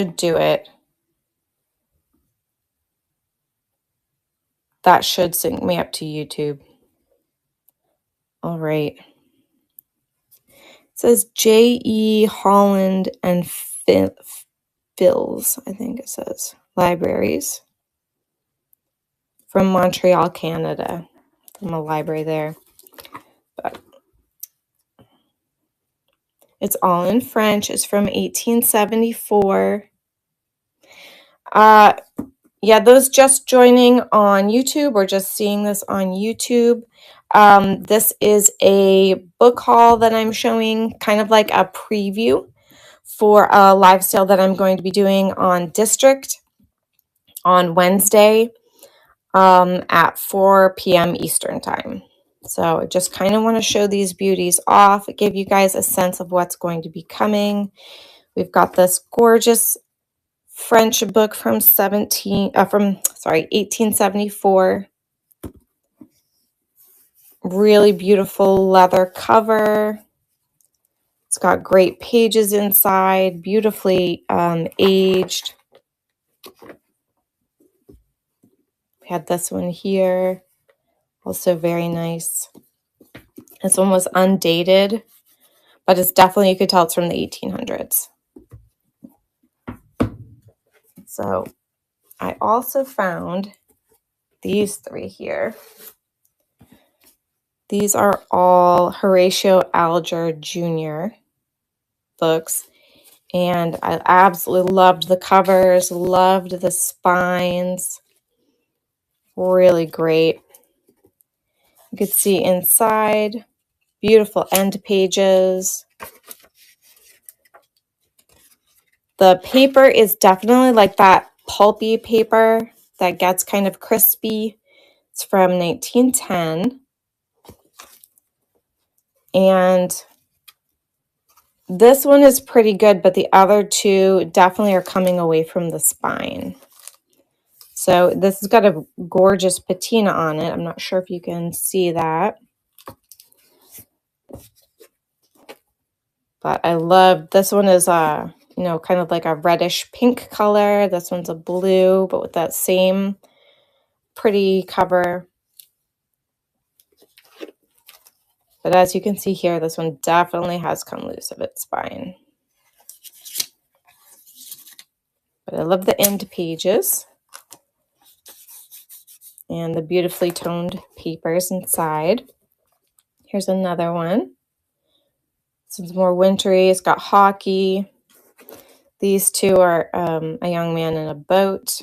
do it. That should sync me up to YouTube. All right. It says J.E. Holland and Phil's, I think it says. Libraries. From Montreal, Canada. From a library there. But it's all in French. It's from 1874. Yeah, those just joining on YouTube or just seeing this on YouTube, this is a book haul that I'm showing, kind of like a preview for a live sale that I'm going to be doing on District on Wednesday at 4 p.m. Eastern Time. So I just kind of want to show these beauties off, give you guys a sense of what's going to be coming. We've got this gorgeous French book from 1874. Really beautiful leather cover. It's got great pages inside, beautifully aged. We had this one here, also very nice. This one was undated, but it's definitely, you could tell it's from the 1800s. So I also found these three here. These are all Horatio Alger Jr. books, and I absolutely loved the covers, loved the spines. Really great. You could see inside, beautiful end pages. The paper is definitely like that pulpy paper that gets kind of crispy. It's from 1910. And this one is pretty good, but the other two definitely are coming away from the spine. So this has got a gorgeous patina on it. I'm not sure if you can see that. But I love, this one is kind of like a reddish pink color. This one's a blue, but with that same pretty cover. But as you can see here, this one definitely has come loose of its spine. But I love the end pages and the beautifully toned papers inside. Here's another one. This one's more wintry. It's got hockey. These two are a young man in a boat.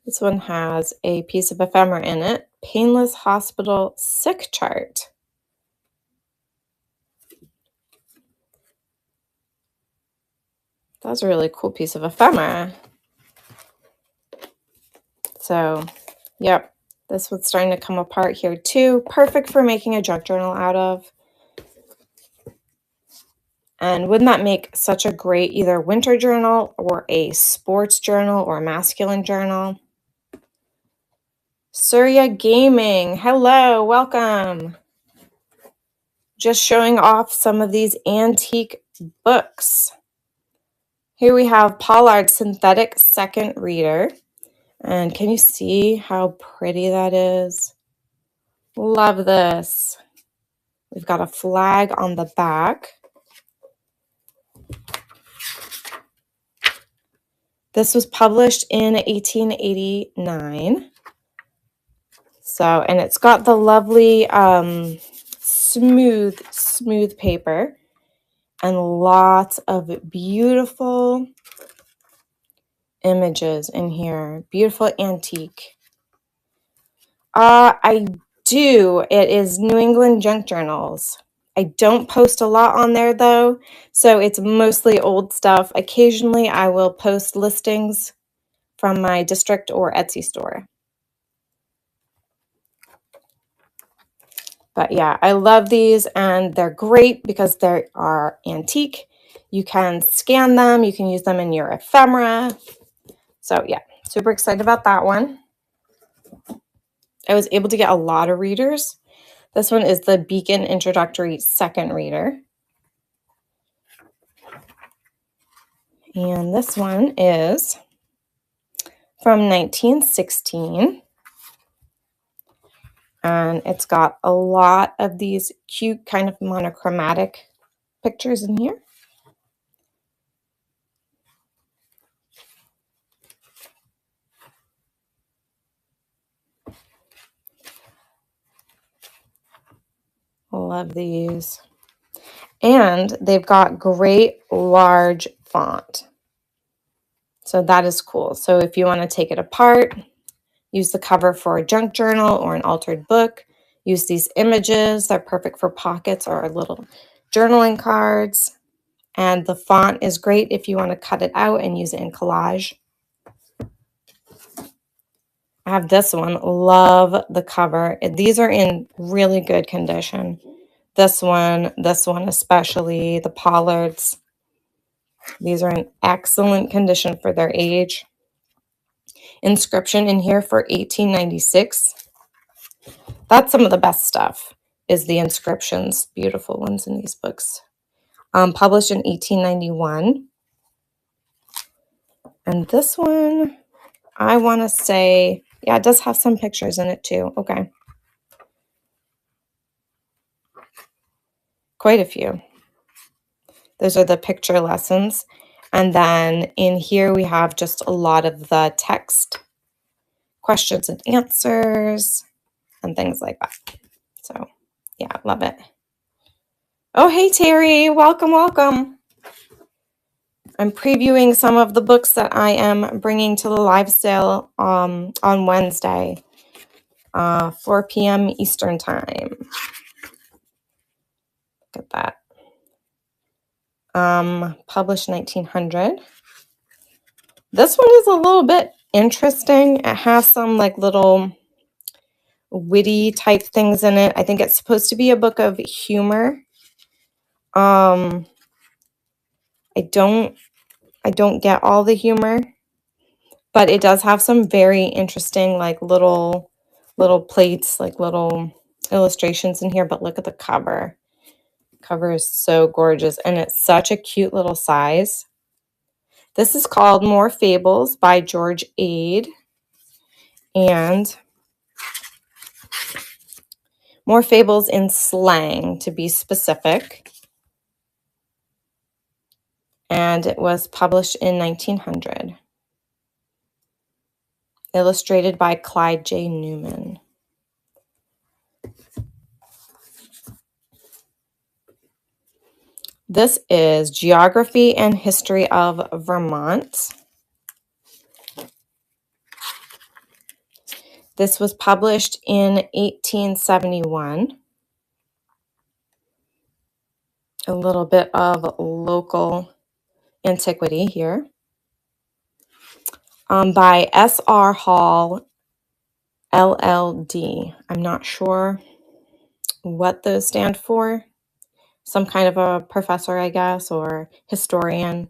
This one has a piece of ephemera in it. Painless Hospital Sick Chart. That's a really cool piece of ephemera. So, yep, this one's starting to come apart here too. Perfect for making a junk journal out of. And wouldn't that make such a great either winter journal or a sports journal or a masculine journal? Surya Gaming, hello, welcome. Just showing off some of these antique books. Here we have Pollard Synthetic Second Reader. And can you see how pretty that is? Love this. We've got a flag on the back. This was published in 1889. So, and it's got the lovely smooth paper and lots of beautiful images in here. Beautiful antique. I do. It is New England Junk Journals. I don't post a lot on there though, so it's mostly old stuff. Occasionally I will post listings from my District or Etsy store. But yeah, I love these and they're great because they are antique. You can scan them, you can use them in your ephemera. So yeah, super excited about that one. I was able to get a lot of readers. This one is the Beacon Introductory Second Reader. And this one is from 1916. And it's got a lot of these cute kind of monochromatic pictures in here. Love these. And they've got great large font. So that is cool. So if you want to take it apart, use the cover for a junk journal or an altered book, use these images. They're perfect for pockets or little journaling cards. And the font is great if you want to cut it out and use it in collage. I have this one. Love the cover. These are in really good condition. This one especially, the Pollards. These are in excellent condition for their age. Inscription in here for 1896. That's some of the best stuff, is the inscriptions. Beautiful ones in these books. Published in 1891. And this one, I want to say, yeah, it does have some pictures in it too. Okay. Quite a few. Those are the picture lessons. And then in here we have just a lot of the text, questions and answers, and things like that. So yeah, love it. Oh, hey, Terry. Welcome, welcome. I'm previewing some of the books that I am bringing to the live sale on Wednesday, 4 p.m. Eastern time. Look at that. Published 1900. This one is a little bit interesting. It has some like little witty type things in it. I think it's supposed to be a book of humor. I don't get all the humor, but it does have some very interesting like little plates, like little illustrations in here. But look at the cover. Cover is so gorgeous, and it's such a cute little size. This is called More Fables by George Ade, and More Fables in Slang, to be specific. And it was published in 1900. Illustrated by Clyde J. Newman. This is Geography and History of Vermont. This was published in 1871. A little bit of local antiquity here. By S.R. Hall, LLD. I'm not sure what those stand for. Some kind of a professor, I guess, or historian.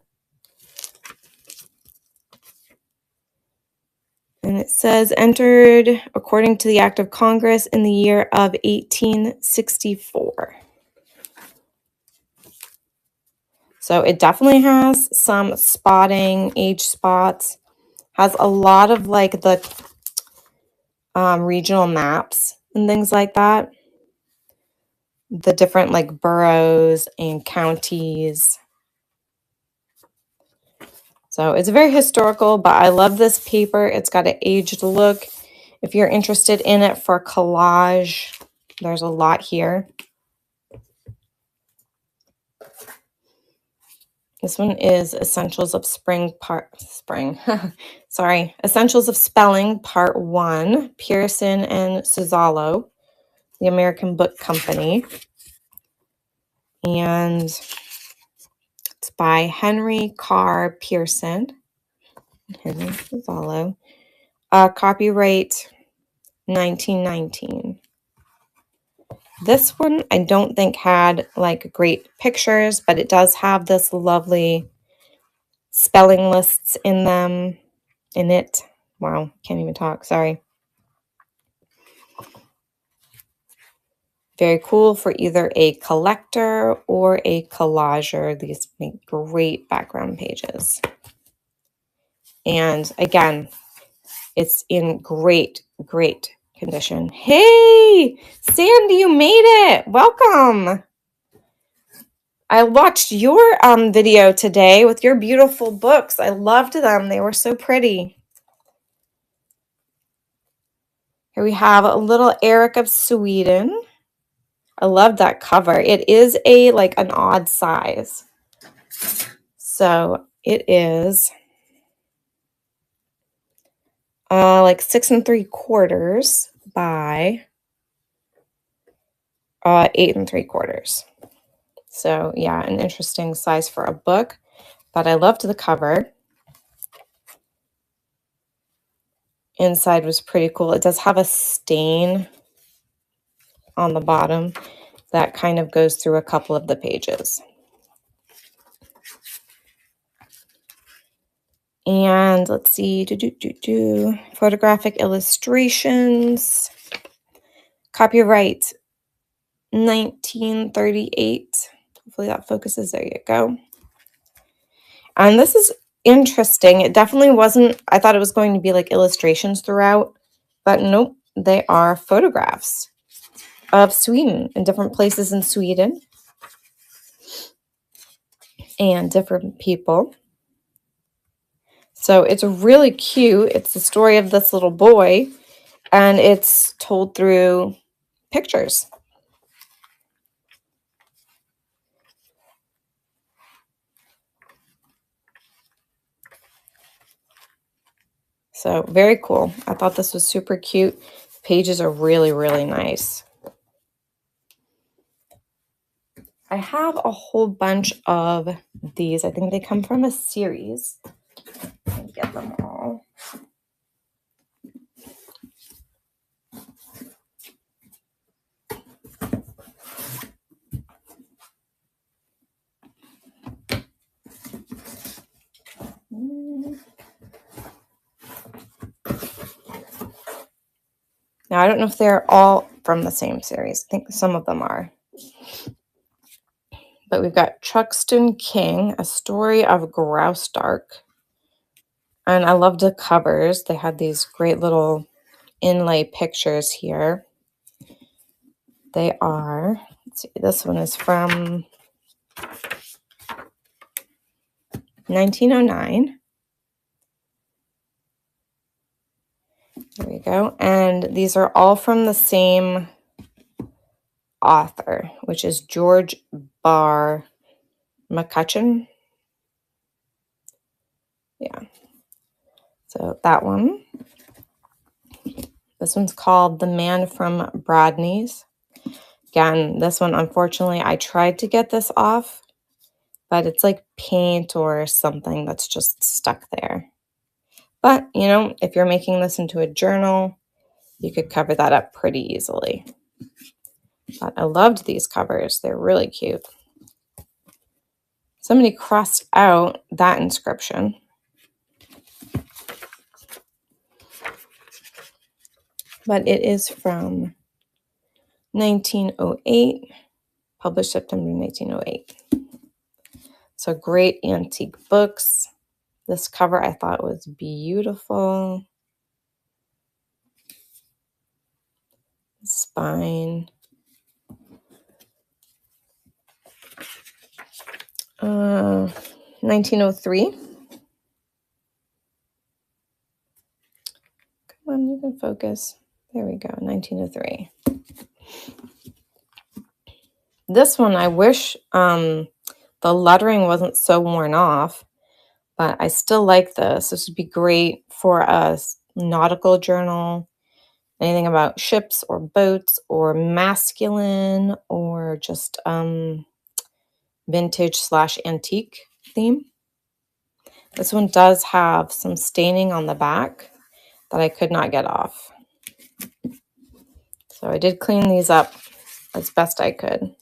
And it says, entered according to the Act of Congress in the year of 1864. So it definitely has some spotting, age spots. Has a lot of like the regional maps and things like that. The different like boroughs and counties. So it's very historical, but I love this paper. It's got an aged look. If you're interested in it for collage, there's a lot here. This one is Essentials of Essentials of Spelling, Part 1, Pearson and Suzzallo, the American Book Company. And it's by Henry Carr Pearson. Henry Suzzallo. Copyright 1919. This one I don't think had like great pictures, but it does have this lovely spelling lists in it. Wow, can't even talk, sorry. Very cool for either a collector or a collager. These make great background pages. And again, it's in great, great condition. Hey, Sandy, you made it. Welcome. I watched your video today with your beautiful books. I loved them. They were so pretty. Here we have a little Eric of Sweden. I love that cover. It is like an odd size. So it is like 6 3/4 by 8 3/4. So yeah, an interesting size for a book, but I loved the cover. Inside was pretty cool. It does have a stain on the bottom that kind of goes through a couple of the pages. And let's see, photographic illustrations, copyright 1938. Hopefully that focuses. There you go. And this is interesting. It definitely wasn't, I thought it was going to be like illustrations throughout, but nope, they are photographs of Sweden and different places in Sweden and different people. So it's really cute. It's the story of this little boy, and it's told through pictures. So very cool. I thought this was super cute. The pages are really, really nice. I have a whole bunch of these. I think they come from a series. Let me get them all. Now, I don't know if they're all from the same series. I think some of them are. But we've got Truxton King, A Story of Graustark. And I loved the covers. They had these great little inlay pictures here. They are, let's see, this one is from 1909. There we go. And these are all from the same author, which is George Barr McCutcheon. Yeah. So that one. This one's called The Man from Bradney's. Again, this one, unfortunately, I tried to get this off, but it's like paint or something that's just stuck there. But, you know, if you're making this into a journal, you could cover that up pretty easily. But I loved these covers. They're really cute. Somebody crossed out that inscription. But it is from 1908, published September 1908. So great antique books. This cover I thought was beautiful. Spine. 1903. Come on, you can focus. There we go, 1903. This one, I wish the lettering wasn't so worn off, but I still like this. This would be great for a nautical journal, anything about ships or boats or masculine or just vintage/antique theme. This one does have some staining on the back that I could not get off. So I did clean these up as best I could.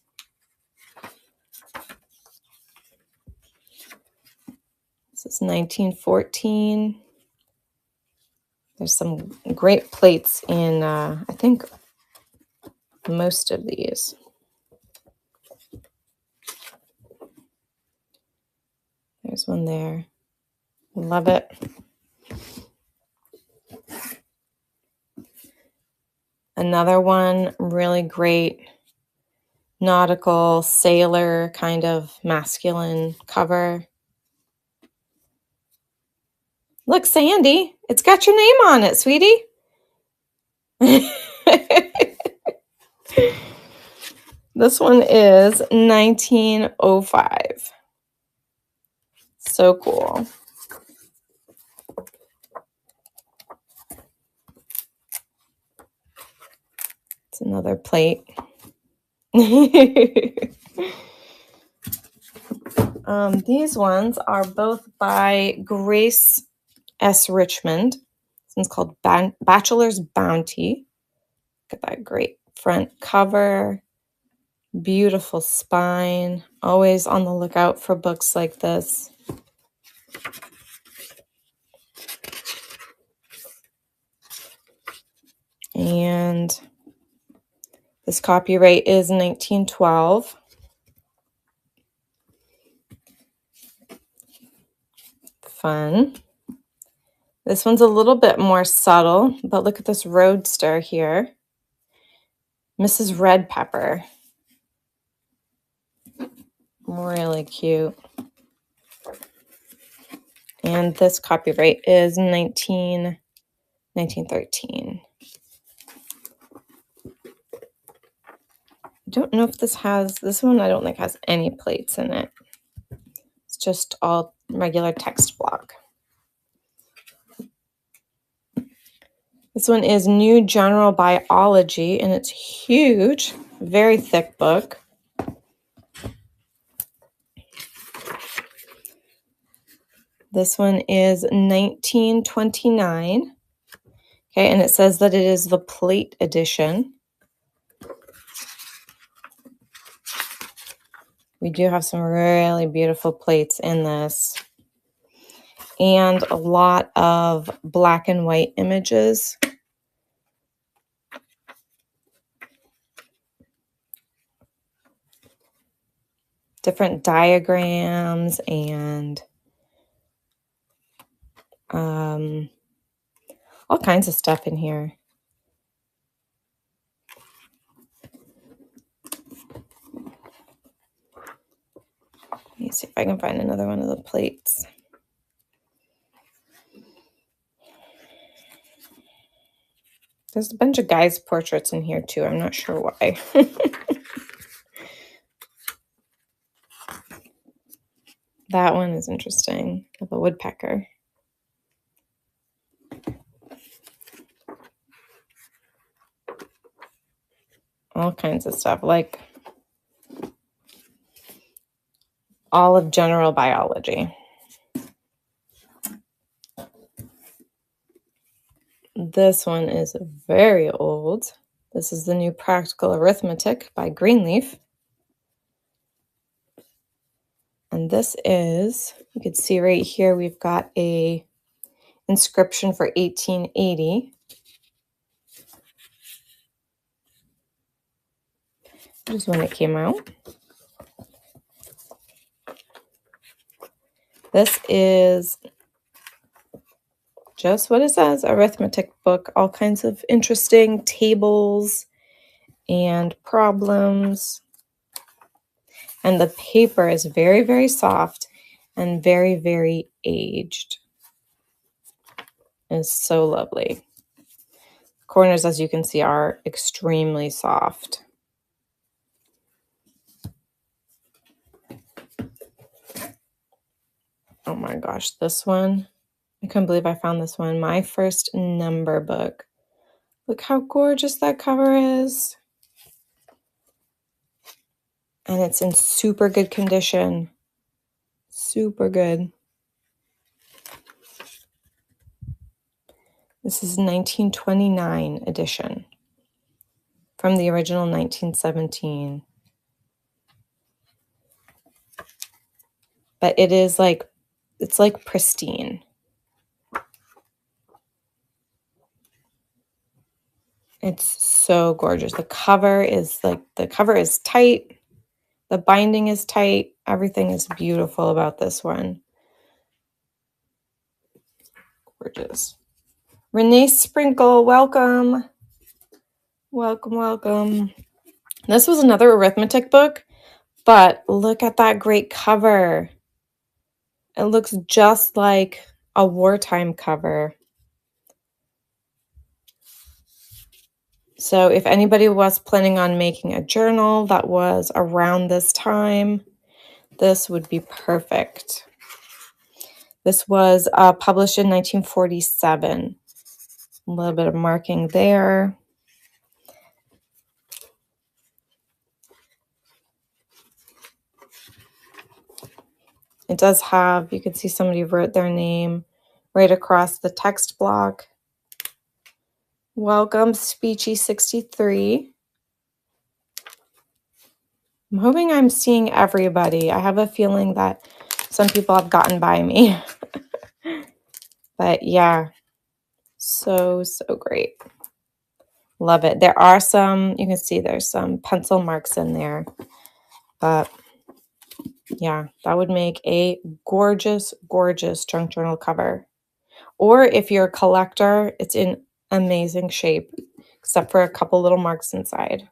This is 1914. There's some great plates in, I think, most of these. There's one there. Love it. Another one, really great nautical sailor kind of masculine cover. Look, Sandy, it's got your name on it, sweetie. This one is 1905. So cool. It's another plate. These ones are both by Grace S. Richmond. This one's called Bachelor's Bounty. Look at that great front cover. Beautiful spine. Always on the lookout for books like this. And this copyright is 1912. Fun. This one's a little bit more subtle, but look at this roadster here. Mrs. Red Pepper. Really cute. And this copyright is 1913. I don't know if this one I don't think has any plates in it. It's just all regular text block. This one is New General Biology, and it's huge, very thick book. This one is 1929. Okay, and it says that it is the plate edition. We do have some really beautiful plates in this. And a lot of black and white images. Different diagrams and all kinds of stuff in here. Let me see if I can find another one of the plates. There's a bunch of guys' portraits in here too. I'm not sure why. That one is interesting, of a woodpecker. All kinds of stuff, like all of general biology. This one is very old. This is the New Practical Arithmetic by Greenleaf. And this is, you can see right here, we've got a inscription for 1880. This is when it came out. This is just what it says, arithmetic book, all kinds of interesting tables and problems. And the paper is very, very soft and very, very aged. It's so lovely. Corners, as you can see, are extremely soft. Oh my gosh, this one. I couldn't believe I found this one. My First Number book. Look how gorgeous that cover is. And it's in super good condition. Super good. This is 1929 edition from the original 1917. But it is like, it's like pristine. It's so gorgeous. The cover is tight. The binding is tight. Everything is beautiful about this one. Gorgeous. Renee Sprinkle, welcome. Welcome, welcome. This was another arithmetic book, but look at that great cover. It looks just like a wartime cover. So if anybody was planning on making a journal that was around this time, this would be perfect. This was published in 1947. A little bit of marking there. It does have, you can see somebody wrote their name right across the text block. Welcome, Speechy63. I'm hoping I'm seeing everybody. I have a feeling that some people have gotten by me. But yeah, so great. Love it. There are some, you can see there's some pencil marks in there. But yeah, that would make a gorgeous, gorgeous junk journal cover. Or if you're a collector, it's in amazing shape, except for a couple little marks inside.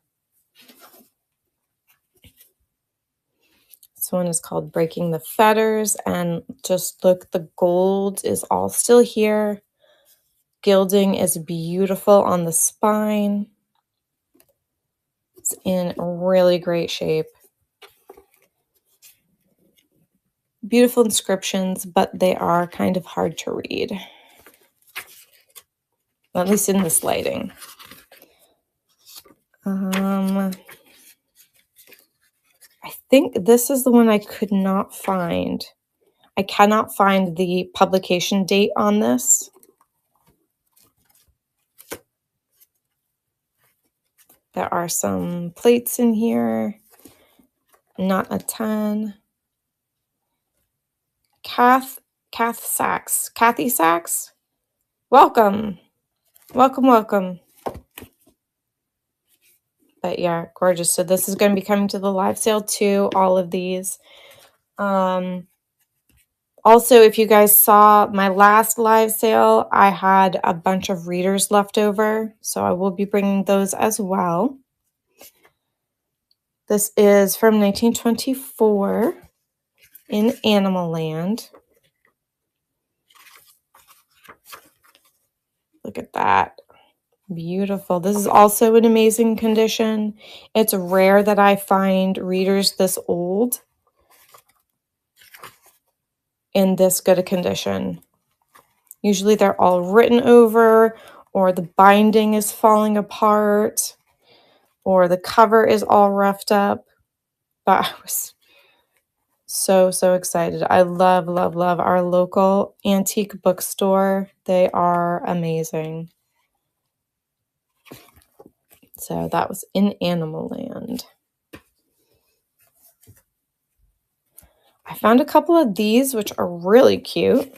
This one is called Breaking the Fetters, and just look, the gold is all still here. Gilding is beautiful on the spine. It's in really great shape. Beautiful inscriptions, but they are kind of hard to read. At least in this lighting. I think this is the one I could not find. I cannot find the publication date on this. There are some plates in here. Not a ton. Kathy Sachs. Welcome. Welcome, welcome. But yeah, gorgeous. So this is going to be coming to the live sale too, all of these. Also, if you guys saw my last live sale, I had a bunch of readers left over, so I will be bringing those as well. This is from 1924 in Animal Land. Look at that. Beautiful. This is also in amazing condition. It's rare that I find readers this old in this good a condition. Usually they're all written over, or the binding is falling apart, or the cover is all roughed up. But I was so excited. I love, love, love our local antique bookstore. They are amazing. So that was in Animal Land. I found a couple of these, which are really cute.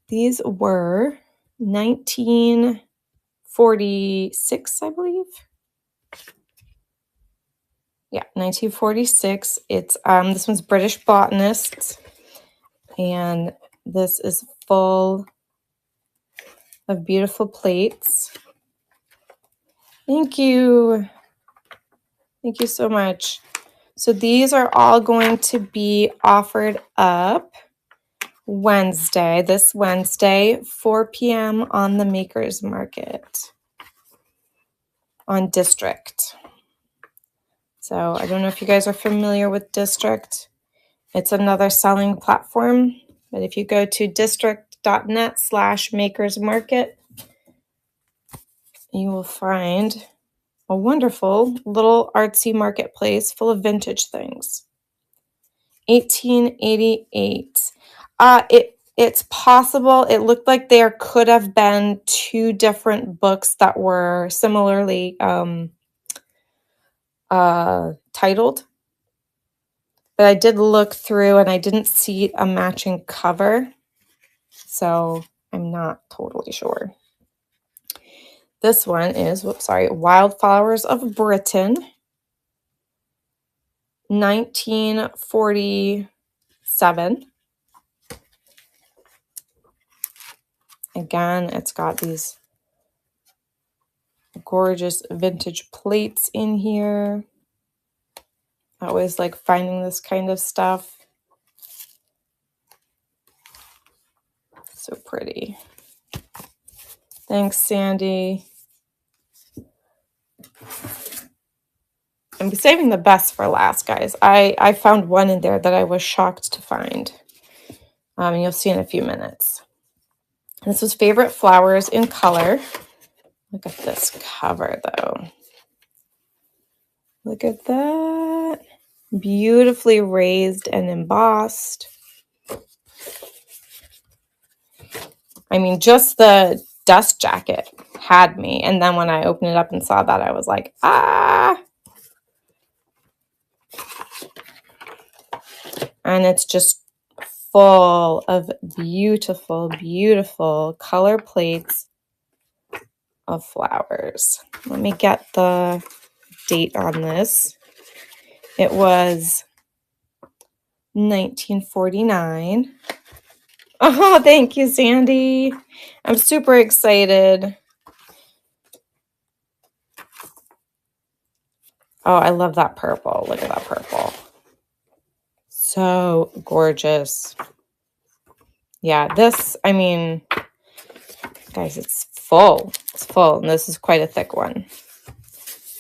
These were 1946, I believe. Yeah, 1946. It's this one's British Botanists, and this is full of beautiful plates. Thank you. Thank you so much. So these are all going to be offered up Wednesday, this Wednesday, 4 p.m. on the Makers Market on District. So I don't know if you guys are familiar with District. It's another selling platform. But if you go to district.net/makersmarket, you will find a wonderful little artsy marketplace full of vintage things. 1888. It's possible. It looked like there could have been two different books that were similarly titled. But I did look through and I didn't see a matching cover. So I'm not totally sure. This one is, whoops, sorry, Wildflowers of Britain, 1947. Again, it's got these gorgeous vintage plates in here. I always like finding this kind of stuff. So pretty. Thanks, Sandy. I'm saving the best for last, guys. I found one in there that I was shocked to find. You'll see in a few minutes. This was Favorite Flowers in Color. Look at this cover, though. Look at that. Beautifully raised and embossed. I mean, just the dust jacket had me. And then when I opened it up and saw that, I was like, ah. And it's just full of beautiful, beautiful color plates of flowers. Let me get the date on this. It was 1949. Oh, thank you, Sandy. I'm super excited. Oh, I love that purple. Look at that purple. So gorgeous. Yeah, this, I mean, guys, it's full. It's full, and this is quite a thick one.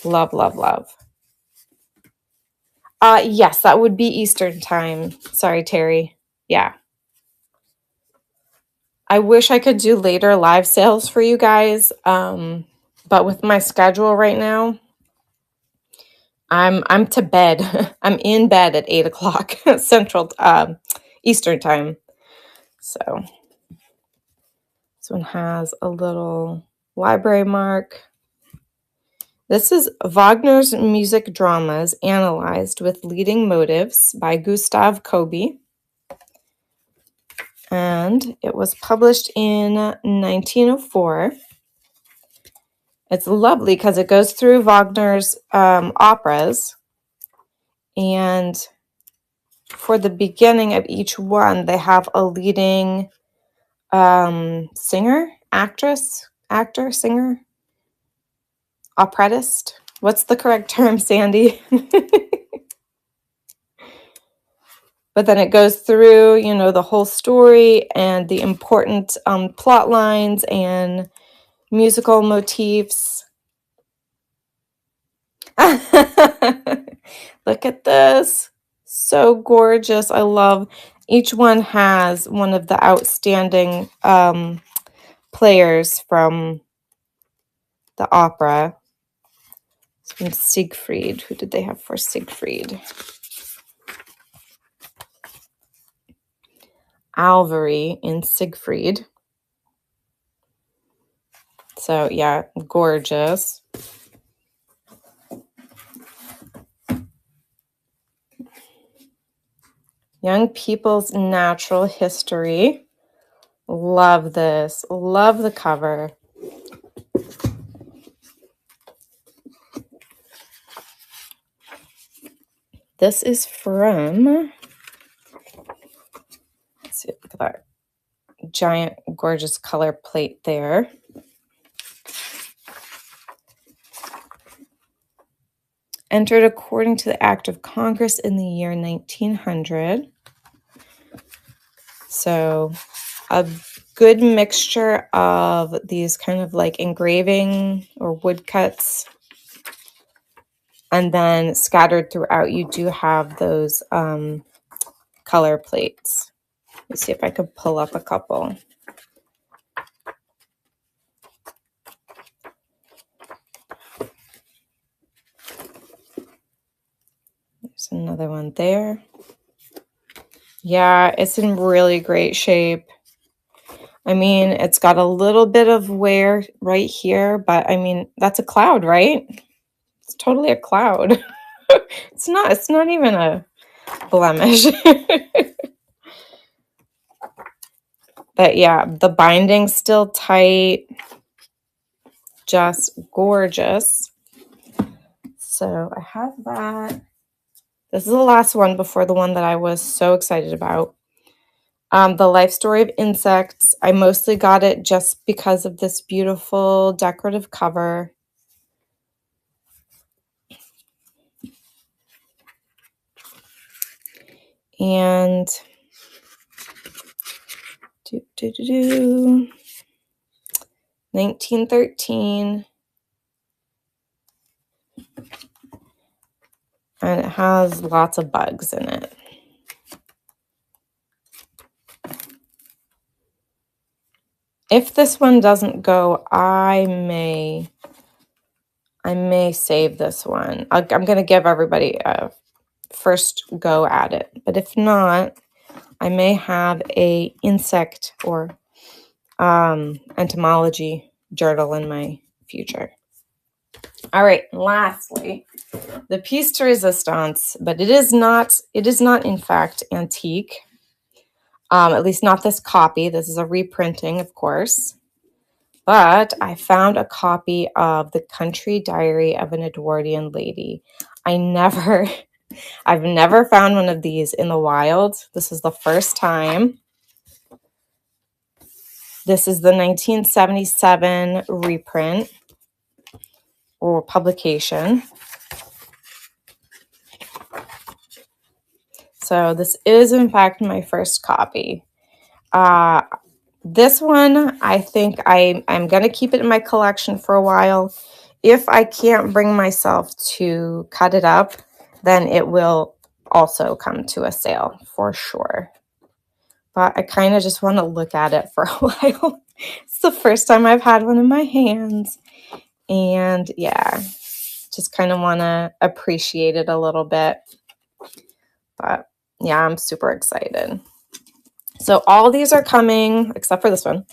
Love, love, love. Yes, that would be Eastern time. Sorry, Terry. Yeah. I wish I could do later live sales for you guys, but with my schedule right now, I'm to bed. I'm in bed at 8 o'clock Central Eastern time. So this one has a little library mark. This is Wagner's music dramas analyzed with leading motives by Gustav Kobe. And it was published in 1904. It's lovely because it goes through Wagner's operas. And for the beginning of each one, they have a leading singer, actor, singer, operettist. What's the correct term, Sandy? But then it goes through, you know, the whole story and the important plot lines and musical motifs. Look at this. So gorgeous. I love each one has one of the outstanding players from the opera. From Siegfried. Who did they have for Siegfried? Alvari in Siegfried. So yeah, gorgeous. Young People's Natural History. Love this. Love the cover. This is from, let's see, look at that giant, gorgeous color plate there. Entered according to the Act of Congress in the year 1900. So a good mixture of these kind of like engraving or woodcuts. And then scattered throughout, you do have those color plates. Let's see if I could pull up a couple. There's another one there. Yeah, it's in really great shape. I mean, it's got a little bit of wear right here, but I mean, that's a cloud, right? It's totally a cloud. It's not even a blemish. But yeah, the binding's still tight. just gorgeous. So I have that. This is the last one before the one that I was so excited about. The Life Story of Insects. I mostly got it just because of this beautiful decorative cover. And 1913. And it has lots of bugs in it. If this one doesn't go, I may save this one. I'm going to give everybody a first go at it. But if not, I may have a insect or entomology journal in my future. All right, lastly, the piece de resistance, but it is not in fact antique. At least not this copy. This is a reprinting, of course. But I found a copy of The Country Diary of an Edwardian Lady. I've never found one of these in the wild. This is the first time. This is the 1977 reprint or publication. So this is, in fact, my first copy. This one, I think I'm going to keep it in my collection for a while. If I can't bring myself to cut it up, then it will also come to a sale for sure. But I kind of just want to look at it for a while. It's the first time I've had one in my hands. And yeah, just kind of want to appreciate it a little bit. But yeah, I'm super excited. So all these are coming, except for this one.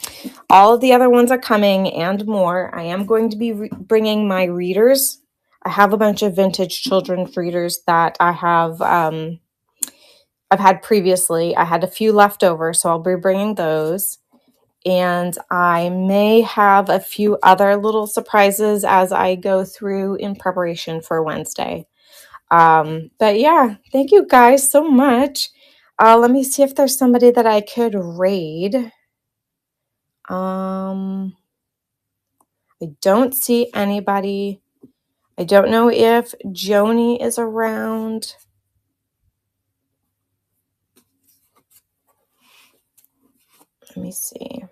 All of the other ones are coming and more. I am going to be bringing my readers. I have a bunch of vintage children's readers that I have I've had previously. I had a few left over, so I'll be bringing those. And I may have a few other little surprises as I go through in preparation for Wednesday. But yeah, thank you guys so much. Let me see if there's somebody that I could raid. I don't see anybody. I don't know if Joni is around. Let me see.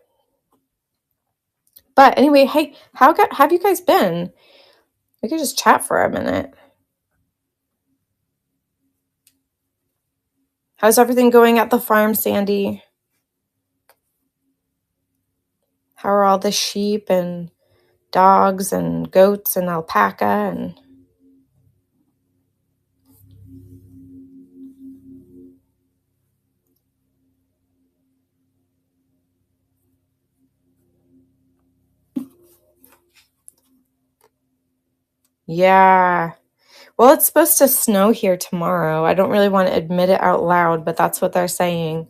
But anyway, hey, how have you guys been? We could just chat for a minute. How's everything going at the farm, Sandy? How are all the sheep and dogs and goats and alpaca and... Yeah. Well, it's supposed to snow here tomorrow. I don't really want to admit it out loud, but that's what they're saying.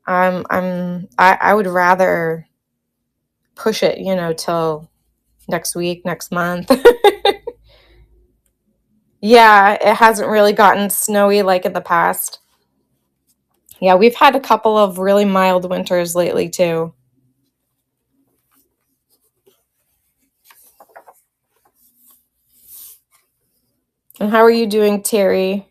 I would rather push it, till next week, next month. Yeah, it hasn't really gotten snowy like in the past. Yeah, we've had a couple of really mild winters lately too. And how are you doing, Terry?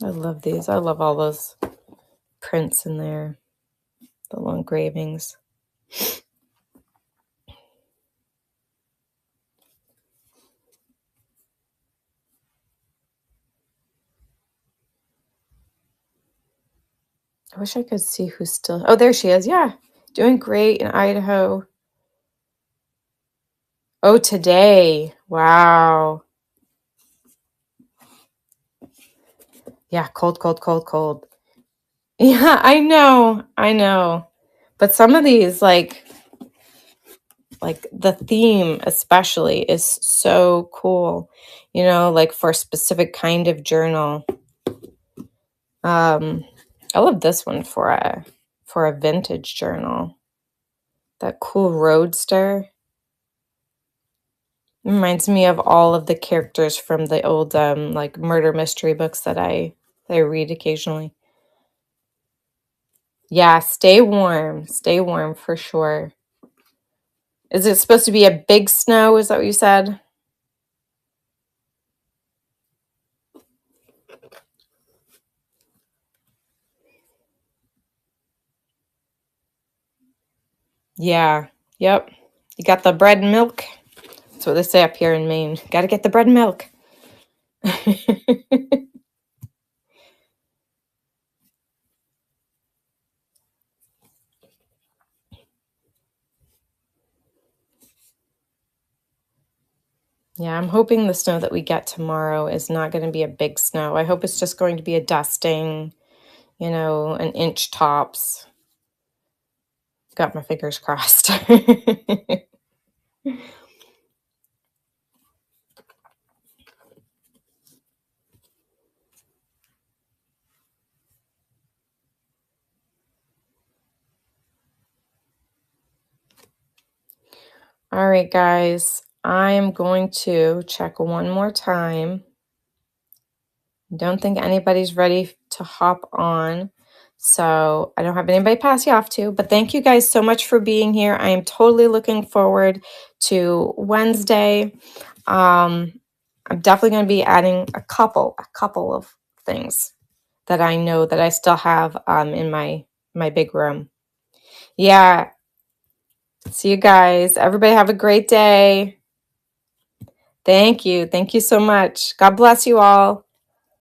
I love these. I love all those prints in there, the little engravings. I wish I could see who's still... Oh, there she is. Yeah, doing great in Idaho. Oh, today. Wow. Yeah, cold, cold, cold, cold. Yeah, I know. But some of these, like, like the theme especially is so cool, you know, like for a specific kind of journal. I love this one for a vintage journal. That cool roadster reminds me of all of the characters from the old like murder mystery books that I read occasionally. Yeah, stay warm. Stay warm for sure. Is it supposed to be a big snow? Is that what you said? Yeah. Yep. You got the bread and milk? That's what they say up here in Maine. Got to get the bread and milk. Yeah, I'm hoping the snow that we get tomorrow is not going to be a big snow. I hope it's just going to be a dusting, you know, an inch tops. Got my fingers crossed. All right, guys, I'm going to check one more time. Don't think anybody's ready to hop on. So I don't have anybody to pass you off to, but thank you guys so much for being here. I am totally looking forward to Wednesday. I'm definitely going to be adding a couple of things that I know that I still have in my big room. Yeah. See you guys. Everybody have a great day. Thank you. Thank you so much. God bless you all.